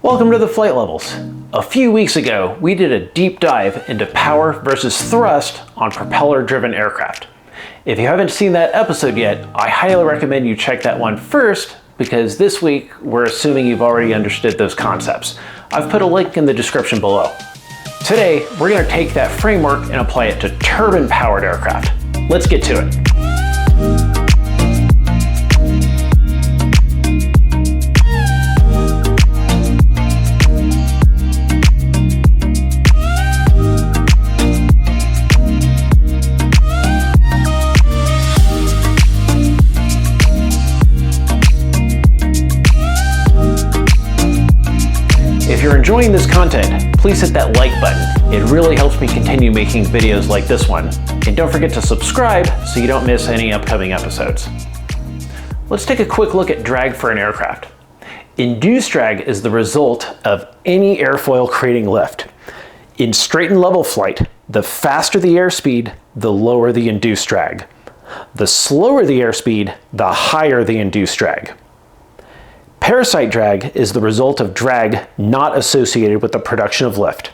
Welcome to the Flight Levels. A few weeks ago, we did a deep dive into power versus thrust on propeller-driven aircraft. If you haven't seen that episode yet, I highly recommend you check that one first, because this week we're assuming you've already understood those concepts. I've put a link in the description below. Today, we're going to take that framework and apply it to turbine-powered aircraft. Let's get to it. If you're enjoying this content, please hit that like button. It really helps me continue making videos like this one. And don't forget to subscribe so you don't miss any upcoming episodes. Let's take a quick look at drag for an aircraft. Induced drag is the result of any airfoil creating lift. In straight and level flight, the faster the airspeed, the lower the induced drag. The slower the airspeed, the higher the induced drag. Parasite drag is the result of drag not associated with the production of lift.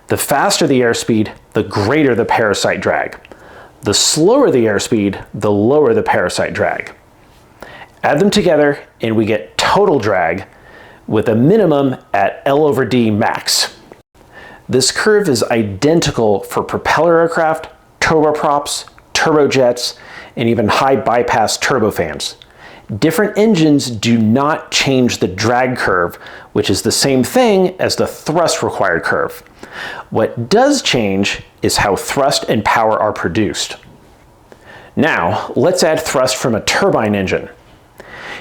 The faster the airspeed, the greater the parasite drag. The slower the airspeed, the lower the parasite drag. Add them together and we get total drag with a minimum at L/D max. This curve is identical for propeller aircraft, turboprops, turbojets, and even high bypass turbofans. Different engines do not change the drag curve, which is the same thing as the thrust required curve. What does change is how thrust and power are produced. Now, let's add thrust from a turbine engine.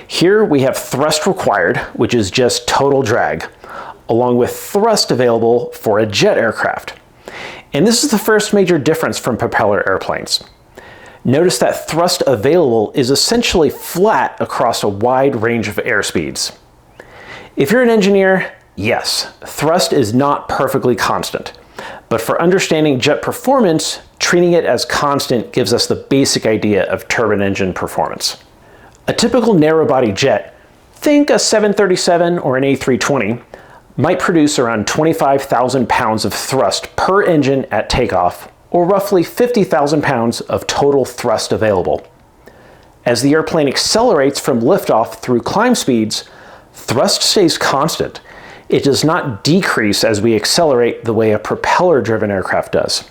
Here we have thrust required, which is just total drag, along with thrust available for a jet aircraft. And this is the first major difference from propeller airplanes. Notice that thrust available is essentially flat across a wide range of airspeeds. If you're an engineer, yes, thrust is not perfectly constant. But for understanding jet performance, treating it as constant gives us the basic idea of turbine engine performance. A typical narrow-body jet, think a 737 or an A320, might produce around 25,000 pounds of thrust per engine at takeoff, or roughly 50,000 pounds of total thrust available. As the airplane accelerates from liftoff through climb speeds, thrust stays constant. It does not decrease as we accelerate the way a propeller-driven aircraft does.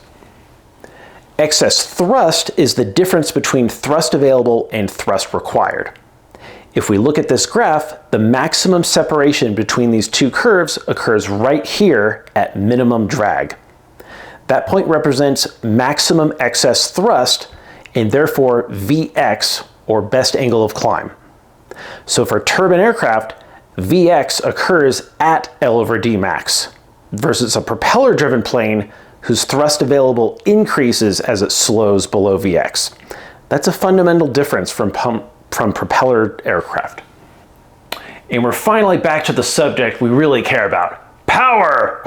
Excess thrust is the difference between thrust available and thrust required. If we look at this graph, the maximum separation between these two curves occurs right here at minimum drag. That point represents maximum excess thrust and therefore Vx, or best angle of climb. So for turbine aircraft, Vx occurs at L/D max versus a propeller-driven plane whose thrust available increases as it slows below Vx. That's a fundamental difference from propeller aircraft. And we're finally back to the subject we really care about, power!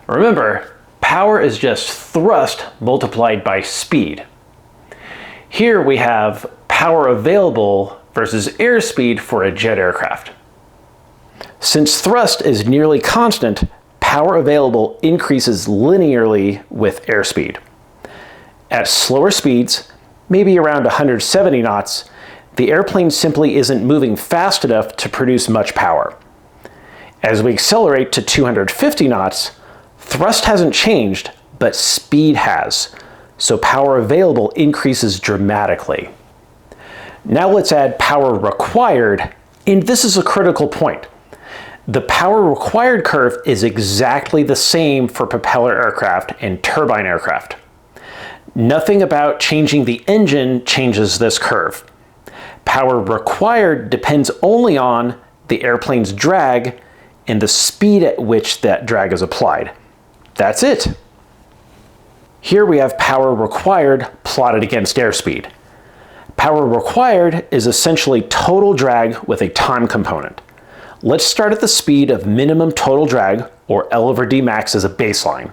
Remember, power is just thrust multiplied by speed. Here we have power available versus airspeed for a jet aircraft. Since thrust is nearly constant, power available increases linearly with airspeed. At slower speeds, maybe around 170 knots, the airplane simply isn't moving fast enough to produce much power. As we accelerate to 250 knots, thrust hasn't changed, but speed has, so power available increases dramatically. Now let's add power required, and this is a critical point. The power required curve is exactly the same for propeller aircraft and turbine aircraft. Nothing about changing the engine changes this curve. Power required depends only on the airplane's drag and the speed at which that drag is applied. That's it. Here we have power required plotted against airspeed. Power required is essentially total drag with a time component. Let's start at the speed of minimum total drag, or L/D max, as a baseline.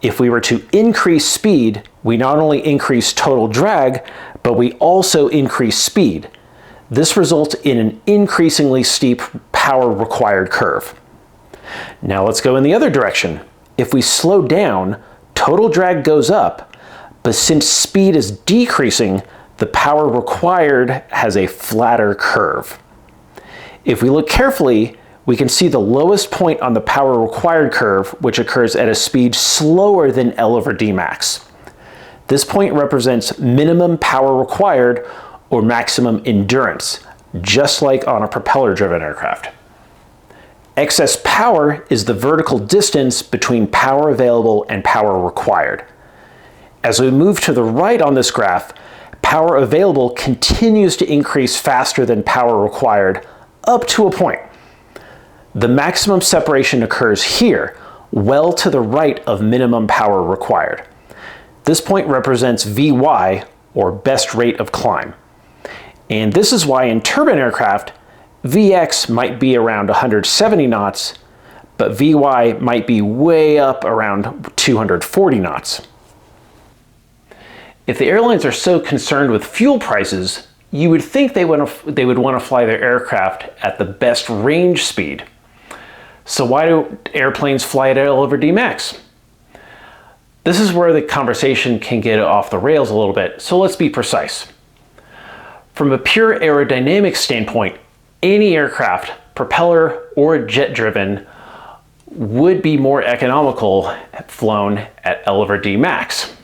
If we were to increase speed, we not only increase total drag, but we also increase speed. This results in an increasingly steep power required curve. Now let's go in the other direction. If we slow down, total drag goes up, but since speed is decreasing, the power required has a flatter curve. If we look carefully, we can see the lowest point on the power required curve, which occurs at a speed slower than L over D max. This point represents minimum power required or maximum endurance, just like on a propeller-driven aircraft. Excess power is the vertical distance between power available and power required. As we move to the right on this graph, power available continues to increase faster than power required up to a point. The maximum separation occurs here, well to the right of minimum power required. This point represents Vy, or best rate of climb. And this is why in turbine aircraft, Vx might be around 170 knots, but Vy might be way up around 240 knots. If the airlines are so concerned with fuel prices, you would think they would want to fly their aircraft at the best range speed. So why do airplanes fly at L over D max? This is where the conversation can get off the rails a little bit, so let's be precise. From a pure aerodynamics standpoint, any aircraft, propeller or jet-driven, would be more economical flown at L over D max.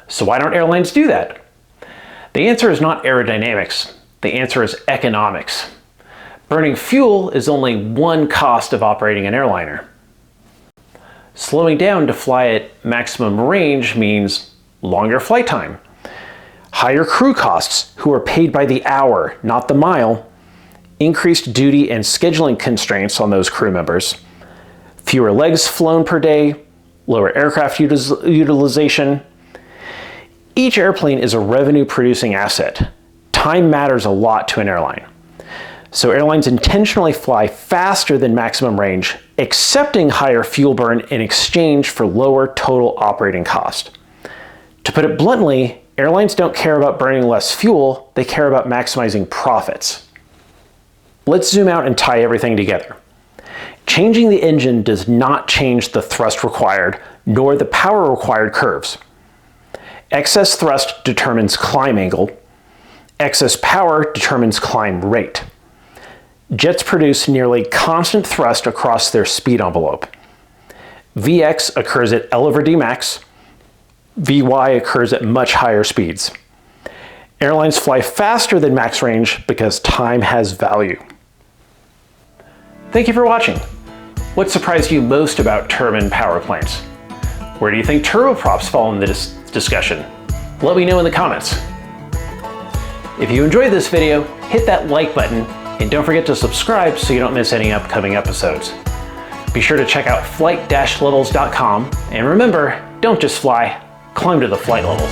So why don't airlines do that? The answer is not aerodynamics. The answer is economics. Burning fuel is only one cost of operating an airliner. Slowing down to fly at maximum range means longer flight time, higher crew costs who are paid by the hour, not the mile, increased duty and scheduling constraints on those crew members, fewer legs flown per day, lower aircraft utilization. Each airplane is a revenue-producing asset. Time matters a lot to an airline. So airlines intentionally fly faster than maximum range, accepting higher fuel burn in exchange for lower total operating cost. To put it bluntly, airlines don't care about burning less fuel, they care about maximizing profits. Let's zoom out and tie everything together. Changing the engine does not change the thrust required, nor the power required curves. Excess thrust determines climb angle. Excess power determines climb rate. Jets produce nearly constant thrust across their speed envelope. Vx occurs at L over D max. Vy occurs at much higher speeds. Airlines fly faster than max range because time has value. Thank you for watching. What surprised you most about turbine power plants? Where do you think turboprops fall in this discussion? Let me know in the comments. If you enjoyed this video, hit that like button and don't forget to subscribe so you don't miss any upcoming episodes. Be sure to check out flight-levels.com and remember, don't just fly, climb to the flight levels.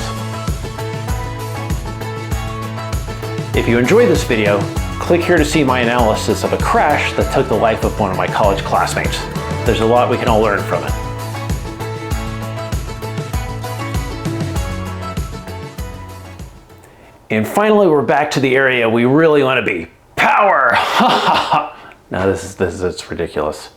If you enjoyed this video, click here to see my analysis of a crash that took the life of one of my college classmates. There's a lot we can all learn from it. And finally, we're back to the area we really want to be. Power! No, it's ridiculous.